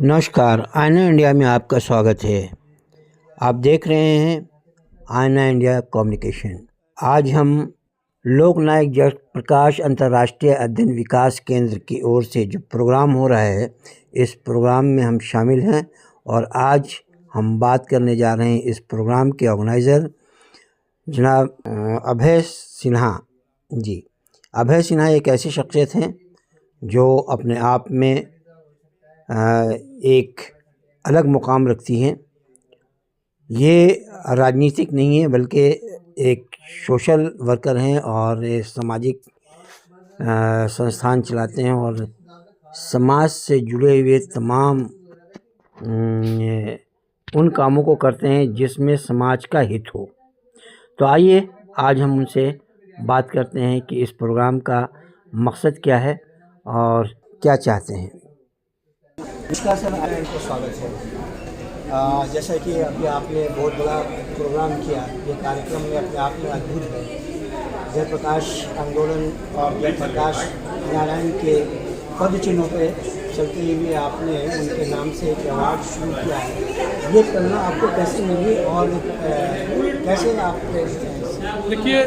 नमस्कार, आईना इंडिया में आपका स्वागत है। आप देख रहे हैं आईना इंडिया कम्युनिकेशन। आज हम लोकनायक जयप्रकाश अंतर्राष्ट्रीय अध्ययन विकास केंद्र की ओर से जो प्रोग्राम हो रहा है, इस प्रोग्राम में हम शामिल हैं और आज हम बात करने जा रहे हैं इस प्रोग्राम के ऑर्गेनाइज़र जनाब अभय सिन्हा जी। अभय सिन्हा एक ऐसी शख्सियत हैं जो अपने आप में एक अलग मुकाम रखती हैं। ये राजनीतिक नहीं है बल्कि एक सोशल वर्कर हैं और ये सामाजिक संस्थान चलाते हैं और समाज से जुड़े हुए तमाम उन कामों को करते हैं जिसमें समाज का हित हो। तो आइए आज हम उनसे बात करते हैं कि इस प्रोग्राम का मकसद क्या है और क्या चाहते हैं। नमस्कार सर, आपका स्वागत है। जैसा कि अभी आपने बहुत बड़ा प्रोग्राम किया, ये कार्यक्रम में अपने आप में अद्भुत है। जयप्रकाश आंदोलन और जयप्रकाश नारायण के पद चिन्हों पे चलते हुए आपने उनके नाम से एक अवार्ड शुरू किया है। ये प्रेरणा आपको कैसे मिली और कैसे आप प्रेरित हैं? देखिए,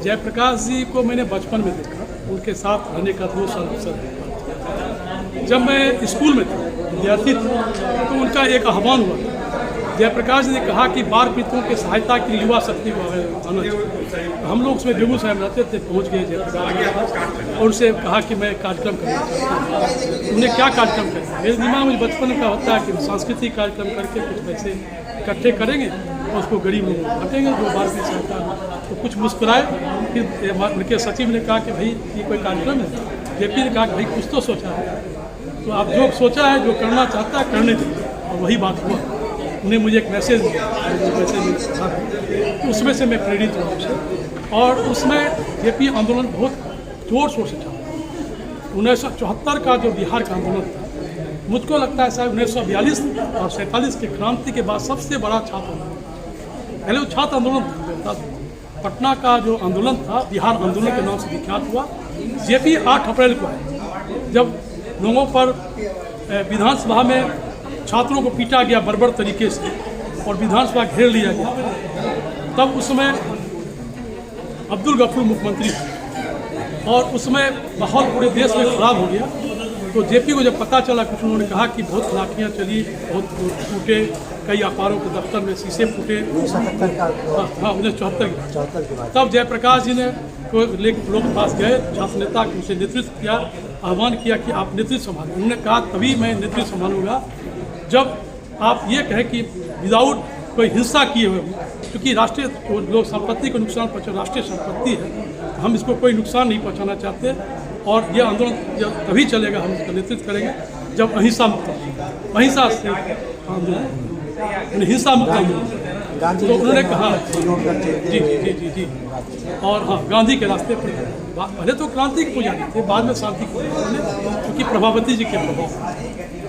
जयप्रकाश जी को मैंने बचपन में देखा, उनके साथ रहने का 2 साल अवसर है। जब मैं स्कूल में था, विद्यार्थी था, तो उनका एक आह्वान हुआ था। जयप्रकाश जी ने कहा कि बाल पीड़ितों की सहायता के लिए युवा शक्ति को आना चाहिए। हम लोग उसमें बेगूसराय में रहते थे, पहुँच गए जयप्रकाश जी के पास और उनसे कहा कि मैं कार्यक्रम करना चाहता हूँ। उन्हें क्या कार्यक्रम करना? मेरे दिमाग में बचपन का होता है कि सांस्कृतिक कार्यक्रम करके कुछ पैसे इकट्ठे करेंगे और उसको गरीब लोगों को बांटेंगे जो बाल पीड़ित सहायता। तो कुछ मुस्कुराए। फिर उनके सचिव ने कहा कि भाई ये कोई कार्यक्रम है। जेपी ने कहा कि भाई कुछ तो सोचा है, तो आप जो सोचा है, जो करना चाहता है, करने दीजिए। और वही बात हुआ। उन्हें मुझे एक मैसेज दिया, तो उसमें से मैं प्रेरित हुआ उससे। और उसमें जेपी आंदोलन बहुत जोर शोर से चला। 1974 का जो बिहार का आंदोलन था, मुझको लगता है शायद 1942 और 47 के क्रांति के बाद सबसे बड़ा छात्र आंदोलन। पहले वो छात्र आंदोलन था, पटना का जो आंदोलन था बिहार आंदोलन के नाम से विख्यात हुआ। जेपी 8 अप्रैल को है, जब लोगों पर विधानसभा में छात्रों को पीटा गया बर्बर तरीके से और विधानसभा घेर लिया गया। तब उसमें अब्दुल गफूर मुख्यमंत्री थे और उसमें माहौल पूरे देश में खराब हो गया। तो जेपी को जब पता चला, कुछ उन्होंने कहा कि बहुत लाठियाँ चली, बहुत टूटे, कई अखबारों के दफ्तर में शीशे फूटे। 1974 के बाद तब जयप्रकाश जी ने लोग के पास गए, छात्र नेता के उसे नेतृत्व किया, आह्वान किया कि आप नेतृत्व संभालें। उन्होंने कहा तभी मैं नेतृत्व संभालूंगा जब आप ये कहें कि विदाउट कोई हिंसा किए हुए, क्योंकि राष्ट्रीय लोग संपत्ति को नुकसान पहुँचा, राष्ट्रीय संपत्ति है, हम इसको कोई नुकसान नहीं पहुँचाना चाहते। और ये आंदोलन जब तभी चलेगा, हम इसका नेतृत्व करेंगे जब अहिंसा मुक्त, अहिंसा से आंदोलन, हिंसा मुक्त आंदोलन। तो उन्होंने कहा जी जी जी जी और हाँ, गांधी के रास्ते पर। पहले तो क्रांति की पुजारी थे, बाद में शांति की पुजारी, क्योंकि प्रभावती जी के प्रभाव।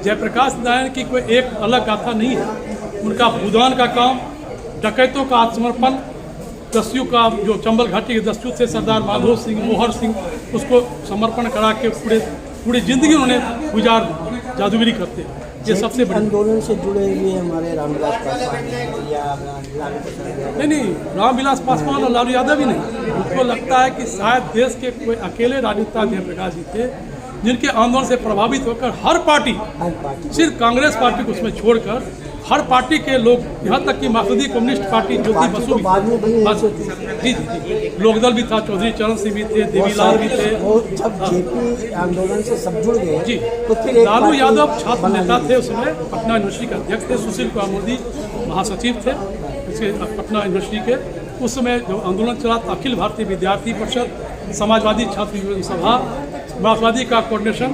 जयप्रकाश नारायण की कोई एक अलग गाथा नहीं है। उनका भूदान का काम, डकैतों का आत्मसमर्पण, दस्यु का जो चंबल घाटी के दस्यु थे सरदार माधो सिंह, मोहर सिंह, उसको समर्पण करा के पूरी जिंदगी उन्होंने गुजार जादूगिरी करते हैं। ये सबसे बड़ी आंदोलन से जुड़े हुए हमारे रामविलास पासवान या नहीं, रामविलास पासवान और लालू यादव ही नहीं। मुझको लगता है कि शायद देश के कोई अकेले राजनेता जयप्रकाश जी थे जिनके आंदोलन से प्रभावित होकर हर पार्टी, सिर्फ कांग्रेस पार्टी को उसमें छोड़कर हर पार्टी के लोग, यहाँ तक कि मार्क्सवादी कम्युनिस्ट पार्टी ज्योति बसु जी जी, लोकदल भी था, चौधरी चरण सिंह भी थे, देवीलाल भी थे। जब जेपी आंदोलन से सब जुड़ गए जी, तो फिर लालू यादव छात्र नेता थे, उसमें पटना यूनिवर्सिटी के अध्यक्ष थे, सुशील कुमार मोदी महासचिव थे इसके पटना यूनिवर्सिटी के। उस समय जो आंदोलन चला था, अखिल भारतीय विद्यार्थी परिषद, समाजवादी छात्र युवा सभा, मार्क्सवादी का coordination,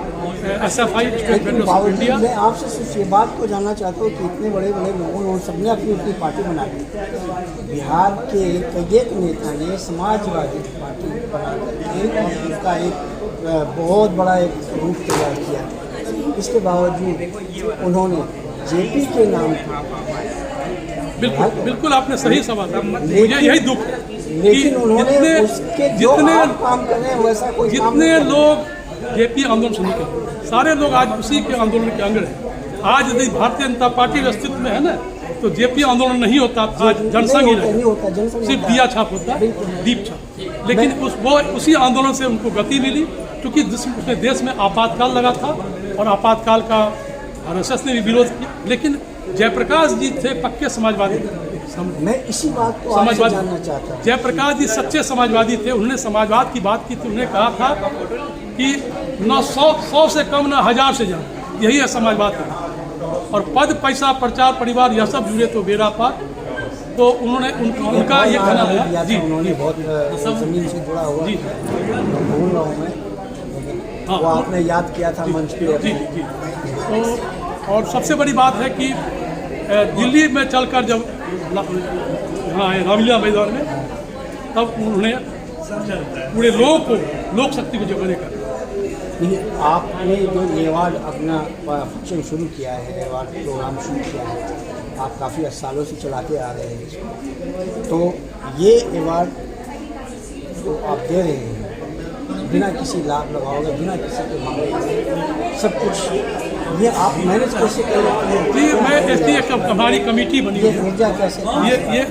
SFI state bank of India. मैं आपसे सिर्फ ये बात को जानना चाहता हूँ कि इतने बड़े बड़े लोगों ने सबने अपनी अपनी पार्टी बना ली। बिहार के कई नेता ने समाजवादी पार्टी बना करके और उसका एक बहुत बड़ा एक रूप तैयार किया। इसके बावजूद उन्होंने जेपी के नाम बिल्कुल आपने सही सवाल है। मुझे यही दुख, लेकिन उन्होंने उसके जितने काम करें वैसा कोई जितने लोग जेपी आंदोलन से निकले, सारे लोग आज उसी के आंदोलन के अंग हैं। आज यदि भारतीय जनता पार्टी अस्तित्व में है ना, तो जेपी आंदोलन नहीं होता, आज जनसंघ ही होता, सिर्फ दिया छाप होता, दीप छाप। लेकिन उसी आंदोलन से उनको गति मिली, क्योंकि उसमें देश में आपातकाल लगा था और आपातकाल का आरएसएस ने भी विरोध किया। लेकिन जयप्रकाश जी थे पक्के समाजवादी, मैं इसी बात को आपसे जानना चाहता हूं। जयप्रकाश जी सच्चे समाजवादी थे। उन्होंने समाजवाद की बात की थी। उन्होंने कहा था कि न 100 से कम न 1000 से ज़्यादा, यही है समाजवाद का। और पद, पैसा, प्रचार, परिवार, यह सब जुड़े तो बेड़ा पार। तो उन्होंने उनका ये कहना है जी, उन्होंने बहुत जमीन से जुड़ा हुआ जी, भूल रहा हूँ मैं, हाँ, वो आपने याद किया था मंच पे। जी जी। तो और सबसे बड़ी बात है कि दिल्ली में चलकर जब यहाँ आए रामलीला मैदान में, तब उन्होंने पूरे लोगों को, लोक शक्ति को जगाने का। आपने जो एवार्ड अपना फंक्शन शुरू किया है, एवार्ड प्रोग्राम शुरू किया है, आप काफ़ी सालों से चलाते आ रहे हैं इसको, तो ये एवार्ड तो आप दे रहे हैं बिना किसी लाभ लगाओगे, बिना किसी के मांगे, सब कुछ ये आप मैनेज कैसे कर रहे हैं? जी, मैं ऐसी एक हमारी कमेटी बनी ये है, ऊर्जा कैसे?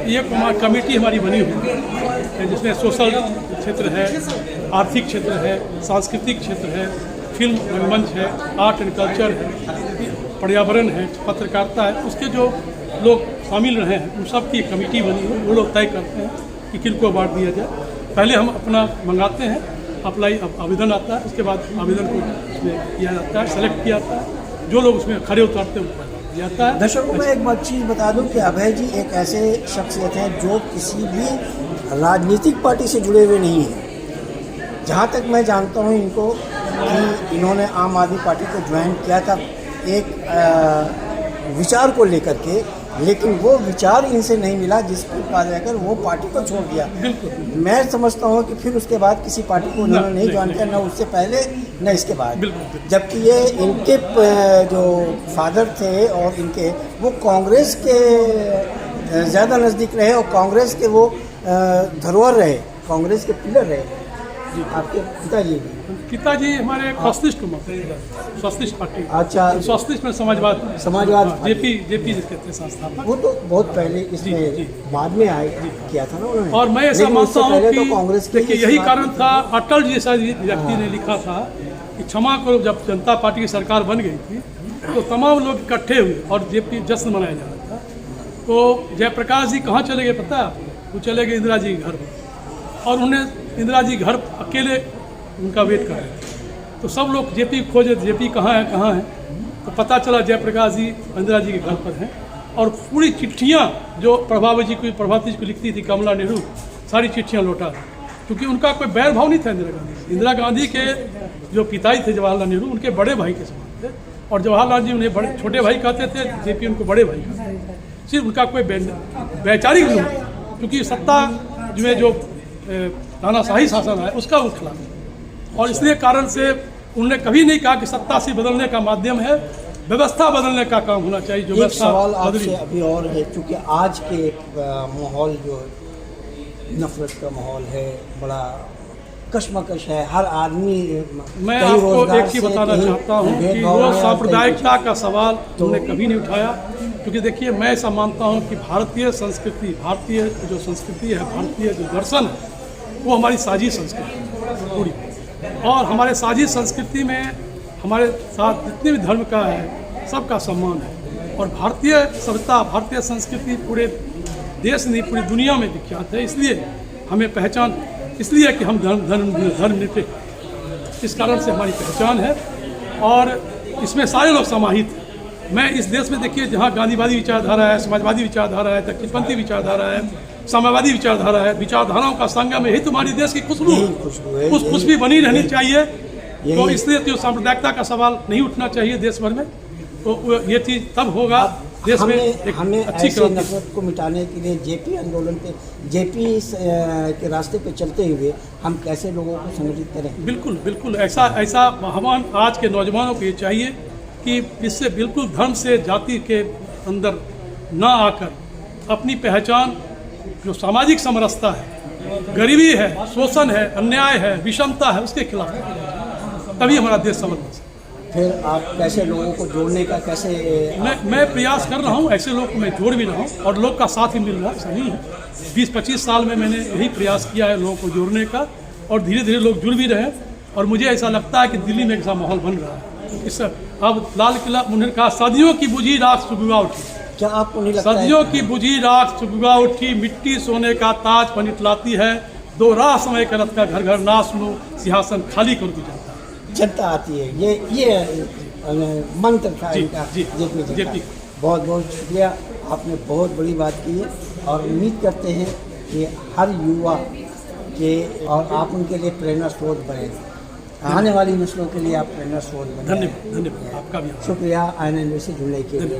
ये कमेटी हमारी बनी हुई है, जिसमें सोशल क्षेत्र है, आर्थिक क्षेत्र है, सांस्कृतिक क्षेत्र है, फिल्म रंगमंच है, आर्ट एंड कल्चर है, पर्यावरण है, पत्रकारिता है, उसके जो लोग शामिल रहे हैं उन सब की कमेटी बनी है। वो लोग तय करते हैं कि किनको अवार्ड दिया जाए। पहले हम अपना मंगाते हैं, अप्लाई आवेदन आता है, उसके बाद आवेदन को उसमें किया जाता है, सेलेक्ट किया जाता है, जो लोग उसमें खड़े उतरते हैं उनको दिया जाता है। दर्शकों को मैं एक बात चीज़ बता दूं कि अभय जी एक ऐसे शख्सियत हैं जो किसी भी राजनीतिक पार्टी से जुड़े हुए नहीं हैं। जहाँ तक मैं जानता हूँ इनको कि इन्होंने आम आदमी पार्टी को ज्वाइन किया था एक विचार को लेकर के, लेकिन वो विचार इनसे नहीं मिला, जिसके बाद रहकर वो पार्टी को छोड़ दिया। मैं समझता हूँ कि फिर उसके बाद किसी पार्टी को उन्होंने नहीं ज्वाइन किया, न उससे पहले न इसके बाद। जबकि ये इनके जो फादर थे और इनके वो कांग्रेस के ज़्यादा नज़दीक रहे और कांग्रेस के वो धरोहर रहे, कांग्रेस के पिलर रहे। आपके पिताजी हमारे सोशलिस्ट पार्टी, अच्छा, सोशलिस्ट में समाजवाद जेपी जिसके थे संस्थापक, वो तो बहुत पहले इसमें बाद में आए किया था ना उन्होंने। और मैं ऐसा मानता हूँ कि कांग्रेस देखिए यही कारण था, अटल जी जैसा व्यक्ति ने लिखा था कि क्षमा करो, जब जनता पार्टी की सरकार बन गई थी तो तमाम लोग इकट्ठे हुए और जेपी जश्न मनाया जा रहा था। तो जयप्रकाश जी कहाँ चले गए पता है? वो चले गए इंदिरा जी के घर में, और उन्हें इंदिरा जी घर अकेले उनका वेट कर रहे थे। तो सब लोग जेपी खोजे, जेपी कहाँ है, तो पता चला जयप्रकाश जी इंदिरा जी के घर पर हैं। और पूरी चिट्ठियाँ जो प्रभावती जी को लिखती थी कमला नेहरू, सारी चिट्ठियाँ लौटा दी, क्योंकि उनका कोई बैर भाव नहीं था इंदिरा गांधी के जो पिताजी थे जवाहरलाल नेहरू, उनके बड़े भाई के समान थे, और जवाहरलाल जी उन्हें बड़े छोटे भाई कहते थे, जेपी उनको बड़े भाई कहते थे। सिर्फ उनका कोई वैचारिक नहीं था, क्योंकि सत्ता जो तानाशाही शासन है उसका वो खिलाफ। और इसलिए कारण से उन्होंने कभी नहीं कहा कि सत्ता से बदलने का माध्यम है, व्यवस्था बदलने का काम होना चाहिए। जो एक सवाल आपसे अभी और है, क्योंकि आज के माहौल जो नफरत का माहौल है, बड़ा कश्मकश है, हर आदमी। मैं आपको एक चीज़ बताना चाहता हूँ कि वो सांप्रदायिकता का सवाल उन्होंने कभी नहीं उठाया, क्योंकि देखिए मैं ऐसा मानता हूँ कि भारतीय संस्कृति, भारतीय जो संस्कृति है, भारतीय जो दर्शन है, वो हमारी साझी संस्कृति है पूरी। और हमारे साझी संस्कृति में हमारे साथ जितने भी धर्म का है सबका सम्मान है। और भारतीय सभ्यता, भारतीय संस्कृति पूरे देश नहीं पूरी दुनिया में विख्यात है। इसलिए हमें पहचान इसलिए कि हम धर्मनिरपेक्ष, इस कारण से हमारी पहचान है और इसमें सारे लोग समाहित हैं। मैं इस देश में देखिए जहाँ गांधीवादी विचारधारा है, समाजवादी विचारधारा है, दक्षिणपंथी विचारधारा है, साम्यवादी विचारधारा है, विचारधाराओं का संगम है, यही तुम्हारी देश की खुशबू है। उस खुशबू बनी रहनी चाहिए। तो इसलिए तो सांप्रदायिकता का सवाल नहीं उठना चाहिए देश भर में। तो ये चीज़ तब होगा देश में हमें अच्छी नफरत को मिटाने के लिए जेपी आंदोलन पे, जेपी के रास्ते पे चलते हुए हम कैसे लोगों को संगठित करें? बिल्कुल बिल्कुल ऐसा आह्वान आज के नौजवानों को ये चाहिए कि इससे बिल्कुल धर्म से जाति के अंदर ना आकर अपनी पहचान जो सामाजिक समरसता है, गरीबी है, शोषण है, अन्याय है, विषमता है, उसके खिलाफ, तभी हमारा देश समृद्ध है। फिर आप कैसे लोगों को जोड़ने का कैसे मैं प्रयास कर रहा हूँ, ऐसे लोग को मैं जोड़ भी रहा हूँ और लोग का साथ ही मिल रहा है, ऐसा नहीं है। 20-25 साल में मैंने यही प्रयास किया है लोगों को जोड़ने का, और धीरे धीरे लोग जुड़ भी रहे हैं। और मुझे ऐसा लगता है कि दिल्ली में एक ऐसा माहौल बन रहा है। इस अब लाल किला, उन्होंने कहा सदियों की बुझी राख सुबह उठी, क्या आपको नहीं लगता सदियों की बुझी राख सुबह उठी, मिट्टी सोने का ताज पनितलाती है, दो राह समय करत का घर घर ना सुनो, सिंहासन खाली कर दी जाता है। जनता आती है, ये मंत्र था जी, इनका, जी, जेपी जेपी। बहुत बहुत शुक्रिया, आपने बहुत बड़ी बात की है और उम्मीद करते हैं कि हर युवा के और आप उनके लिए प्रेरणा स्रोत बने, आने वाली नस्लों के लिए आप प्रेरणा स्रोत बने। धन्यवाद, धन्यवाद आपका भी। शुक्रिया INA से जुड़ने के लिए।